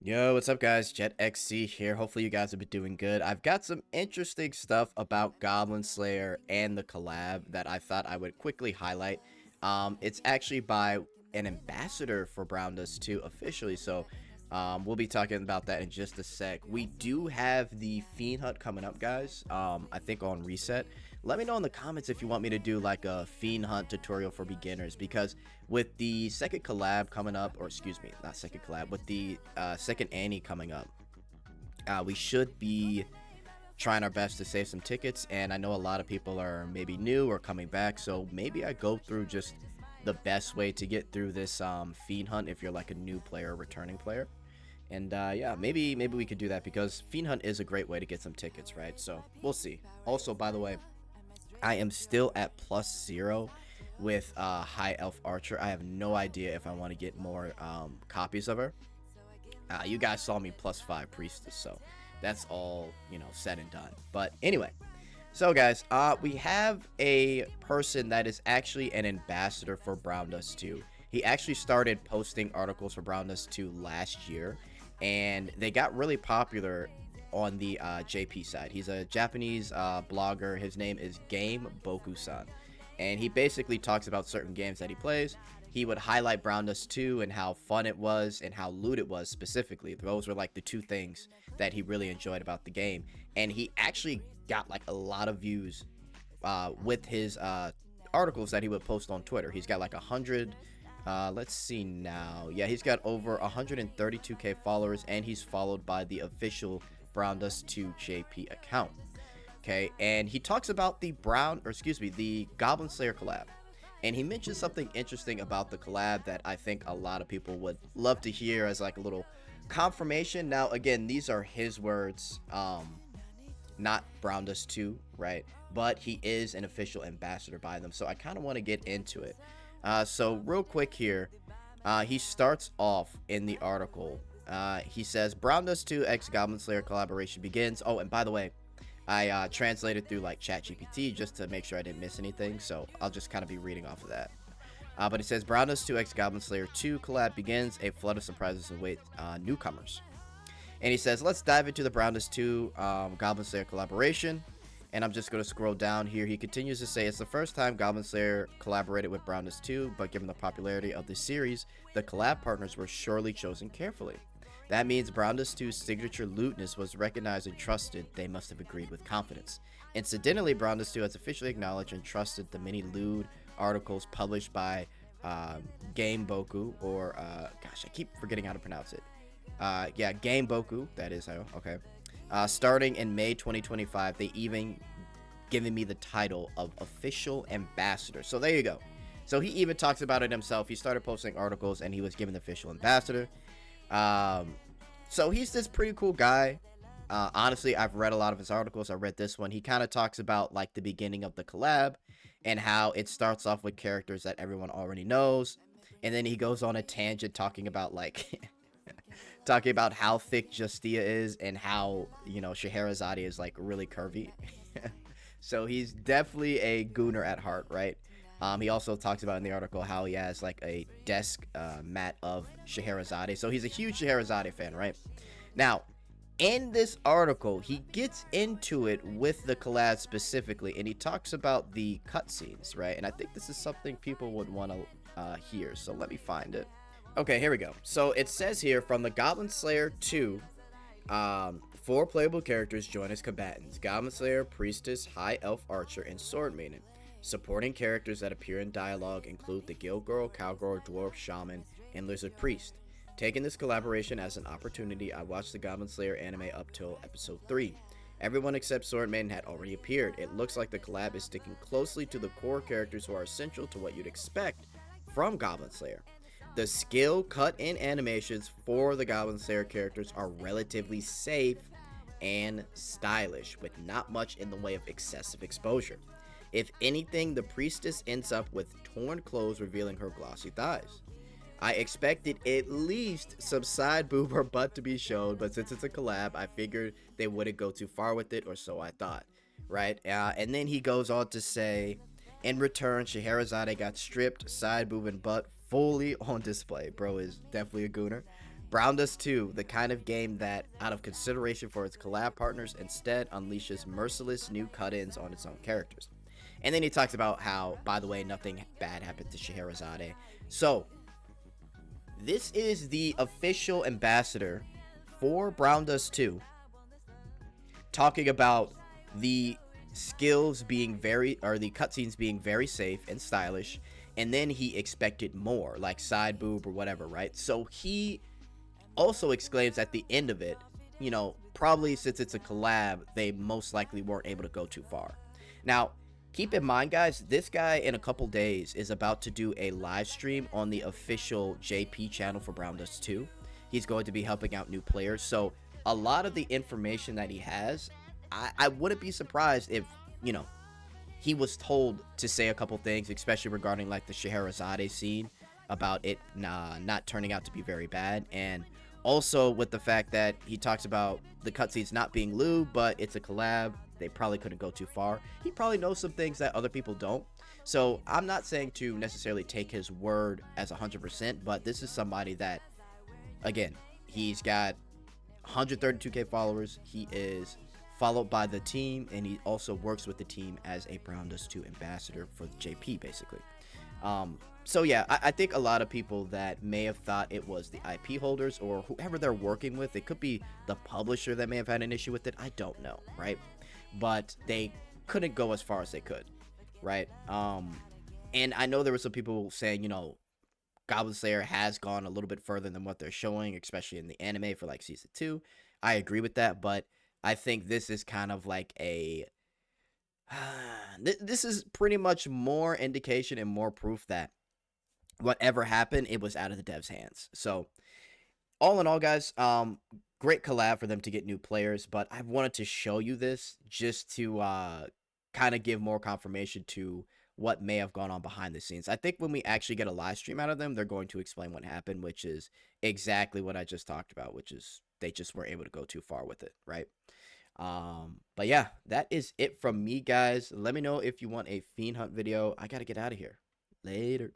Yo, what's up guys? Jetxc here. Hopefully you guys have been doing good. I've got some interesting stuff about Goblin Slayer and the collab that I thought I would quickly highlight. It's actually by an ambassador for Brown Dust 2 officially, so we'll be talking about that in just a sec. We do have the Fiend Hunt coming up, guys. I think on reset. Let me know in the comments if you want me to do like a Fiend Hunt tutorial for beginners, because with the second collab coming up, or excuse me, not second collab, with the second Annie coming up, we should be trying our best to save some tickets. And I know a lot of people are maybe new or coming back, so maybe I go through just the best way to get through this Fiend Hunt if you're like a new player or returning player. And yeah, maybe we could do that, because Fiend Hunt is a great way to get some tickets, right? So we'll see. Also, by the way, I am still at +0 with High Elf Archer. I have no idea if I want to get more copies of her. You guys saw me +5 Priestess, so that's all, you know, said and done. But anyway, so guys, we have a person that is actually an ambassador for Brown Dust 2. He actually started posting articles for Brown Dust 2 last year, and they got really popular on the JP side. He's a Japanese blogger. His name is Game Boku-san, and he basically talks about certain games that he plays. He would highlight Brown Dust 2 and how fun it was and how loot it was specifically. Those were like the two things that he really enjoyed about the game, and he actually got like a lot of views with his articles that he would post on Twitter. He's got like 100. Let's see now. Yeah, he's got over 132k followers, and he's followed by the official Brown Dust 2 JP account. Okay, and he talks about the the Goblin Slayer collab. And he mentions something interesting about the collab that I think a lot of people would love to hear as like a little confirmation. Now, again, these are his words, not Brown Dust 2, right? But he is an official ambassador by them, so I kind of want to get into it. So real quick here, he starts off in the article. He says, Brown Dust 2 X Goblin Slayer collaboration begins. Oh, and by the way, I translated through like ChatGPT just to make sure I didn't miss anything, so I'll just kind of be reading off of that. But it says, Brown Dust 2 X Goblin Slayer 2 collab begins. A flood of surprises await newcomers. And he says, let's dive into the Brown Dust 2 Goblin Slayer collaboration. And I'm just going to scroll down here. He continues to say, it's the first time Goblin Slayer collaborated with Brown Dust 2, but given the popularity of the series, the collab partners were surely chosen carefully. That means Brown Dust 2's signature lootness was recognized and trusted. They must have agreed with confidence. Incidentally, Brown Dust 2 has officially acknowledged and trusted the many lewd articles published by Game Boku, or gosh, I keep forgetting how to pronounce it. Yeah, Game Boku, that is how, okay. Starting in May 2025, they even given me the title of official ambassador. So there you go. So he even talks about it himself. He started posting articles and he was given the official ambassador. So he's this pretty cool guy. Honestly, I've read a lot of his articles. I read this one. He kind of talks about like the beginning of the collab and how it starts off with characters that everyone already knows, and then he goes on a tangent talking about like talking about how thick Justia is and how, you know, Scheherazade is like really curvy. So he's definitely a gooner at heart, right? He also talks about in the article how he has like a desk mat of Scheherazade. So he's a huge Scheherazade fan, right? Now, in this article, he gets into it with the collab specifically, and he talks about the cutscenes, right? And I think this is something people would want to hear. So let me find it. Okay, here we go. So it says here, from the Goblin Slayer 2, 4 playable characters join as combatants: Goblin Slayer, Priestess, High Elf Archer, and Sword Maiden. Supporting characters that appear in dialogue include the Guild Girl, Cowgirl, Dwarf, Shaman, and Lizard Priest. Taking this collaboration as an opportunity, I watched the Goblin Slayer anime up till episode 3. Everyone except Sword Maiden had already appeared. It looks like the collab is sticking closely to the core characters who are essential to what you'd expect from Goblin Slayer. The skill, cut, and animations for the Goblin Slayer characters are relatively safe and stylish, with not much in the way of excessive exposure. If anything, the Priestess ends up with torn clothes revealing her glossy thighs. I expected at least some side boob or butt to be shown, but since it's a collab, I figured they wouldn't go too far with it, or so I thought, right? And then he goes on to say, in return, Scheherazade got stripped, side boob and butt fully on display. Bro is definitely a gooner. Brown Dust 2, the kind of game that, out of consideration for its collab partners, instead unleashes merciless new cut-ins on its own characters. And then he talks about how, by the way, nothing bad happened to Scheherazade. So, this is the official ambassador for Brown Dust 2, talking about the skills being the cutscenes being very safe and stylish, and then he expected more, like side boob or whatever, right? So he also exclaims at the end of it, you know, probably since it's a collab, they most likely weren't able to go too far. Now, keep in mind, guys, this guy in a couple days is about to do a live stream on the official JP channel for Brown Dust 2. He's going to be helping out new players. So a lot of the information that he has, I wouldn't be surprised if, you know, he was told to say a couple things, especially regarding like the Scheherazade scene, about it not turning out to be very bad. And also with the fact that he talks about the cutscenes not being lewd, but it's a collab, they probably couldn't go too far. He probably knows some things that other people don't. So I'm not saying to necessarily take his word as 100%, but this is somebody that, again, he's got 132k followers. He is followed by the team, and he also works with the team as a Brown Dust 2 ambassador for the JP, basically. So yeah, I think a lot of people that may have thought it was the IP holders or whoever they're working with, it could be the publisher that may have had an issue with it, I don't know, right? But they couldn't go as far as they could, right? And I know there were some people saying, you know, Goblin Slayer has gone a little bit further than what they're showing, especially in the anime for like season 2. I agree with that, but I think this is kind of like a this is pretty much more indication and more proof that whatever happened, it was out of the devs' hands. So all in all, guys, great collab for them to get new players, but I wanted to show you this just to kind of give more confirmation to what may have gone on behind the scenes. I think when we actually get a live stream out of them, they're going to explain what happened, which is exactly what I just talked about, which is they just weren't able to go too far with it, right? But yeah, that is it from me, guys. Let me know if you want a Fiend Hunt video. I gotta get out of here. Later.